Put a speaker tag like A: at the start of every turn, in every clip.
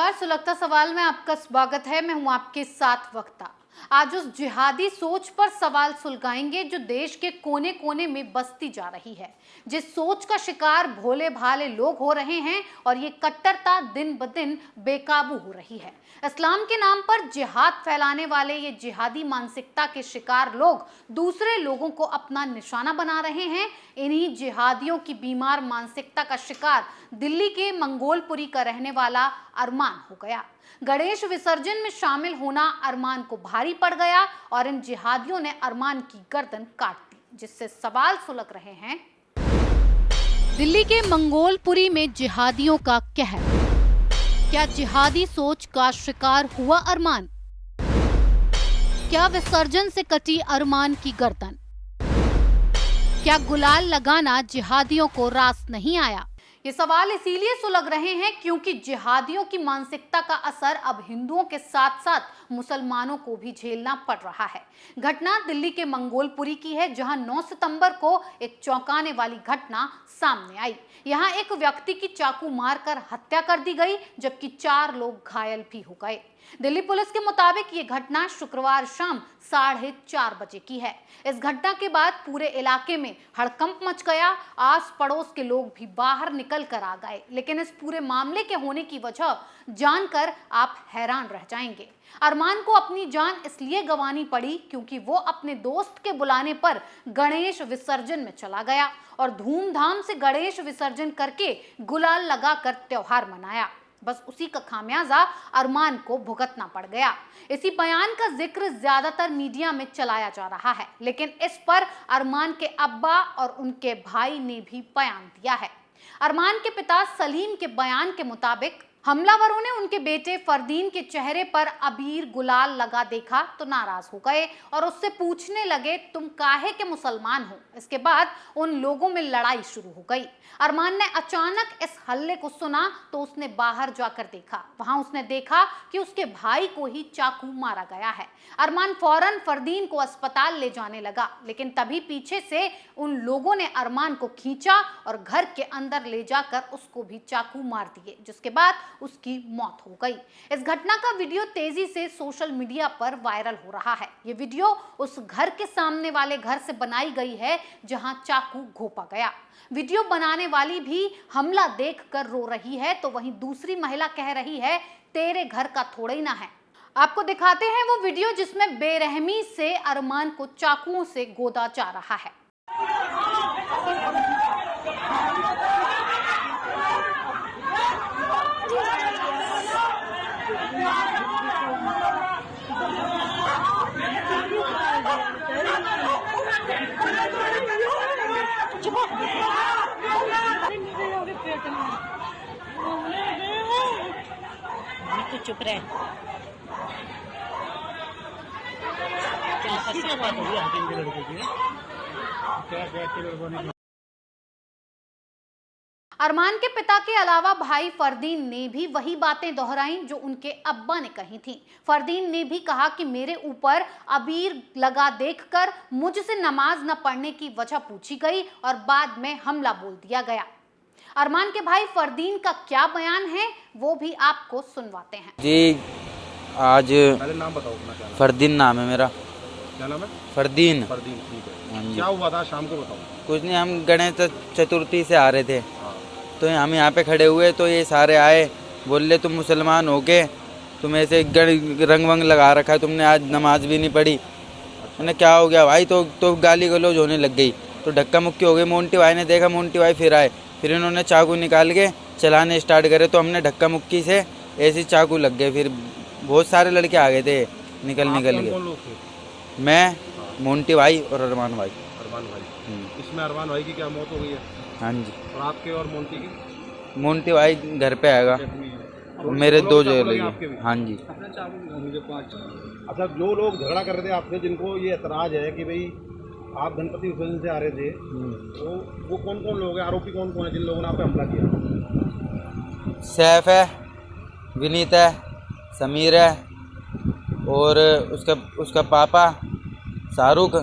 A: नमस्कार, सुलगता सवाल में आपका स्वागत है। मैं हूं आपके साथ वक्ता। आज उस जिहादी सोच पर सवाल सुलगाएंगे जो देश के कोने कोने में बसती जा रही है, जिस सोच का शिकार भोले भाले लोग हो रहे हैं और ये कट्टरता दिन ब दिन बेकाबू हो रही है। इस्लाम के नाम पर जिहाद फैलाने वाले ये जिहादी मानसिकता के शिकार लोग दूसरे लोगों को अपना निशाना बना रहे हैं। इन्हीं जिहादियों की बीमार मानसिकता का शिकार दिल्ली के मंगोलपुरी का रहने वाला अरमान हो गया। गणेश विसर्जन में शामिल होना अरमान को भारी पड़ गया और इन जिहादियों ने अरमान की गर्दन काट दी, जिससे सवाल सुलग रहे हैं। दिल्ली के मंगोलपुरी में जिहादियों का कहर। क्या जिहादी सोच का शिकार हुआ अरमान? क्या विसर्जन से कटी अरमान की गर्दन? क्या गुलाल लगाना जिहादियों को रास नहीं आया? ये सवाल इसीलिए सुलग रहे हैं क्योंकि जिहादियों की मानसिकता का असर अब हिंदुओं के साथ साथ मुसलमानों को भी झेलना पड़ रहा है। घटना दिल्ली के मंगोलपुरी की है, जहां 9 सितंबर को एक चौंकाने वाली घटना सामने आई। यहां एक व्यक्ति की चाकू मारकर हत्या कर दी गई, जबकि 4 लोग घायल भी हो गए। दिल्ली पुलिस के मुताबिक ये घटना शुक्रवार शाम 4:30 बजे की है। इस घटना के बाद पूरे इलाके में हड़कंप मच गया। आस पड़ोस के लोग भी बाहर निकल कर आ गए, लेकिन इस पूरे मामले के होने की वजह जानकर आप हैरान रह जाएंगे। अरमान को अपनी जान इसलिए गंवानी पड़ी क्योंकि वो अपने दोस्त के बुलाने पर गणेश विसर्जन में चला गया और धूमधाम से गणेश विसर्जन करके गुलाल लगाकर त्योहार मनाया। बस उसी का खामियाजा अरमान को भुगतना पड़ गया। इसी बयान का जिक्र ज्यादातर मीडिया में चलाया जा रहा है, लेकिन इस पर अरमान के अब्बा और उनके भाई ने भी बयान दिया है। अरमान के पिता सलीम के बयान के मुताबिक हमलावरों ने उनके बेटे फरदीन के चेहरे पर अबीर गुलाल लगा देखा तो नाराज हो गए और उससे पूछने लगे, तुम काहे के मुसलमान हो? इसके बाद उन लोगों में लड़ाई शुरू हो गई। अरमान ने अचानक इस हल्ले को सुना तो उसने बाहर जाकर देखा। वहां उसने देखा कि उसके भाई को ही चाकू मारा गया है। अरमान फौरन फरदीन को अस्पताल ले जाने लगा, लेकिन तभी पीछे से उन लोगों ने अरमान को खींचा और घर के अंदर ले जाकर उसको भी चाकू मार दिए, जिसके बाद उसकी मौत हो गई। इस घटना का वीडियो तेजी से सोशल मीडिया पर वायरल हो रहा है। ये वीडियो उस घर के सामने वाले घर से बनाई गई है जहां चाकू घोंपा गया। वीडियो बनाने वाली भी हमला देखकर रो रही है, तो वहीं दूसरी महिला कह रही है, तेरे घर का थोड़ा ही ना है। आपको दिखाते हैं वो वीडियो जिसमें बेरहमी से अरमान को चाकुओं से गोदा जा रहा है।
B: तो चुप रहे।
A: अरमान के पिता के अलावा भाई फरदीन ने भी वही बातें दोहराई जो उनके अब्बा ने कही थी। फरदीन ने भी कहा कि मेरे ऊपर अबीर लगा देखकर मुझसे नमाज न पढ़ने की वजह पूछी गई और बाद में हमला बोल दिया गया। अरमान के भाई फरदीन का क्या बयान है वो भी आपको सुनवाते हैं।
C: जी, आज
D: पहले नाम बताओ अपना। क्या नाम?
C: फरदीन नाम है मेरा।
D: क्या नाम है?
C: फरदीन।
D: फरदीन, ठीक है।
C: हाँ जी।
D: क्या हुआ था शाम को बताओ।
C: कुछ नहीं, हम गणेश चतुर्थी से आ रहे थे,
D: हाँ।
C: तो हम यहाँ पे खड़े हुए तो ये सारे आए, बोले तुम मुसलमान हो के तुम ऐसे रंग वंग लगा रखा है, तुमने आज नमाज भी नहीं पढ़ी। मैंने क्या हो गया भाई? तो गाली गलौज होने लग गई, तो धक्का मुक्की हो गई। मोंटी भाई ने देखा, मोंटी भाई फिर आए, फिर इन्होंने चाकू निकाल के चलाने स्टार्ट करे, तो हमने धक्का मुक्की से ऐसे चाकू लग गए। फिर बहुत सारे लड़के आ गए थे निकल के।
D: कौन लोग थे?
C: मैं, मोंटी भाई और अरमान भाई।
D: अरमान भाई। इसमें अरमान भाई की क्या मौत हो गई है?
C: हाँ जी।
D: और आपके और मोंटी की?
C: मोंटी भाई घर पे आएगा, मेरे 2 जगह लगे। हाँ जी।
D: अच्छा, जो लोग झगड़ा कर रहे थे आपसे, जिनको ये एतराज है कि भाई आप गणपति विसर्जन से आ रहे थे, तो वो कौन कौन लोग हैं? आरोपी कौन कौन है जिन लोगों ने आप पे हमला किया?
C: सैफ है, विनीत है, समीर है और उसका पापा शाहरुख।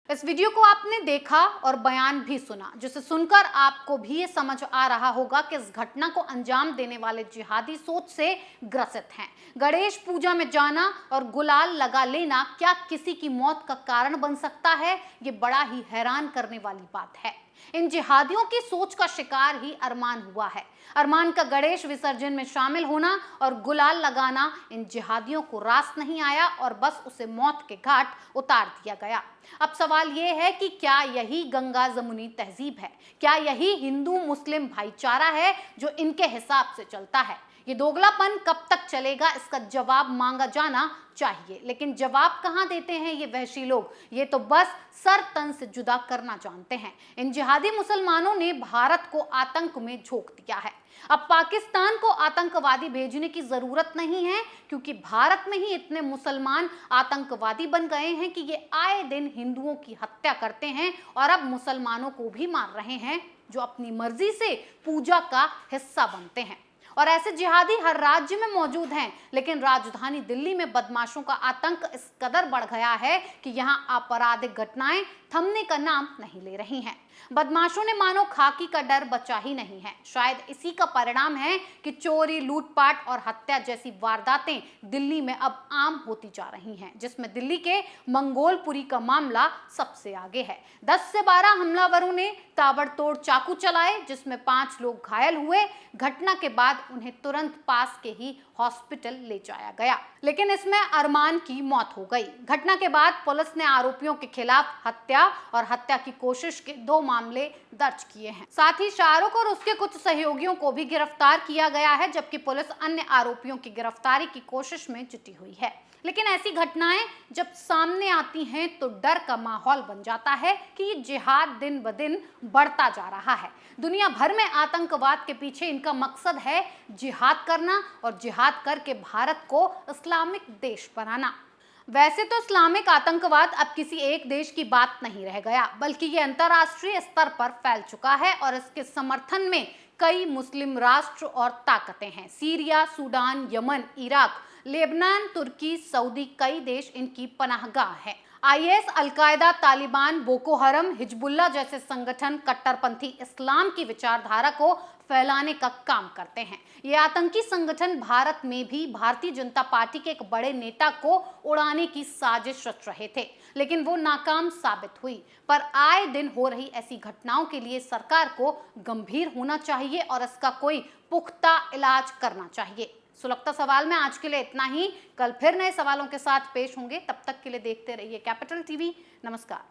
A: इस वीडियो को आपने देखा और बयान भी सुना, जिसे सुनकर आपको भी ये समझ आ रहा होगा कि इस घटना को अंजाम देने वाले जिहादी सोच से ग्रसित हैं। गणेश पूजा में जाना और गुलाल लगा लेना क्या किसी की मौत का कारण बन सकता है? ये बड़ा ही हैरान करने वाली बात है। इन जिहादियों की सोच का शिकार ही अरमान हुआ है। अरमान का गणेश विसर्जन में शामिल होना और गुलाल लगाना इन जिहादियों को रास नहीं आया और बस उसे मौत के घाट उतार दिया गया। अब सवाल ये है कि क्या यही गंगा जमुनी तहजीब है? क्या यही हिंदू मुस्लिम भाईचारा है जो इनके हिसाब से चलता है? ये दोगलापन कब तक चलेगा, इसका जवाब मांगा जाना चाहिए। लेकिन जवाब कहां देते हैं ये वहशी लोग? ये तो बस सर तन से जुदा करना जानते हैं। इन जिहादी मुसलमानों ने भारत को आतंक में झोंक दिया है। अब पाकिस्तान को आतंकवादी भेजने की जरूरत नहीं है, क्योंकि भारत में ही इतने मुसलमान आतंकवादी बन गए हैं कि ये आए दिन हिंदुओं की हत्या करते हैं और अब मुसलमानों को भी मार रहे हैं जो अपनी मर्जी से पूजा का हिस्सा बनते हैं। और ऐसे जिहादी हर राज्य में मौजूद हैं, लेकिन राजधानी दिल्ली में बदमाशों का आतंक इस कदर बढ़ गया है कि यहां आपराधिक घटनाएं थमने का नाम नहीं ले रही हैं। बदमाशों ने मानो खाकी का डर बचा ही नहीं है। शायद इसी का परिणाम है कि चोरी, लूटपाट और हत्या जैसी वारदातें दिल्ली में अब आम होती जा रही हैं, जिसमें दिल्ली के मंगोलपुरी का मामला सबसे आगे है। 10 से 12 हमलावरों ने ताबड़तोड़ चाकू चलाए, जिसमें 5 लोग घायल हुए। घटना के बाद उन्हें तुरंत पास के ही हॉस्पिटल ले जाया गया, लेकिन इसमें अरमान की मौत हो गई। घटना के बाद पुलिस ने आरोपियों के खिलाफ हत्या और हत्या की कोशिश के 2 मामले दर्ज किए हैं। साथ ही शाहरुख और उसके कुछ सहयोगियों को भी गिरफ्तार किया गया है, जबकि पुलिस अन्य आरोपियों की गिरफ्तारी की कोशिश में जुटी हुई है। लेकिन ऐसी घटनाएं जब सामने आती हैं तो डर का माहौल बन जाता है कि ये जिहाद दिन ब दिन बढ़ता जा रहा है। दुनिया भर में आतंकवाद के पीछे इनका मकसद है जिहाद करना और जिहाद करके भारत को इस्लामिक देश बनाना। वैसे तो इस्लामिक आतंकवाद अब किसी एक देश की बात नहीं रह गया, बल्कि ये अंतर्राष्ट्रीय स्तर पर फैल चुका है और इसके समर्थन में कई मुस्लिम राष्ट्र और ताकतें हैं। Syria, Sudan, Yemen, Iraq, Lebanon, Turkey, Saudi, कई देश इनकी पनाहगाह हैं। IS, Al Qaeda, Taliban, Boko Haram, Hezbollah जैसे संगठन कट्टरपंथी इस्लाम की विचारधारा को फैलाने का काम करते हैं। ये आतंकी संगठन भारत में भी भारतीय जनता पार्टी के एक बड़े नेता को उड़ाने की साजिश रच रहे थे, लेकिन वो नाकाम साबित हुई। पर आए दिन हो रही ऐसी घटनाओं के लिए सरकार को गंभीर होना चाहिए और इसका कोई पुख्ता इलाज करना चाहिए। सुलगता सवाल में आज के लिए इतना ही। कल फिर नए सवालों के साथ पेश होंगे। तब तक के लिए देखते रहिए कैपिटल टीवी। नमस्कार।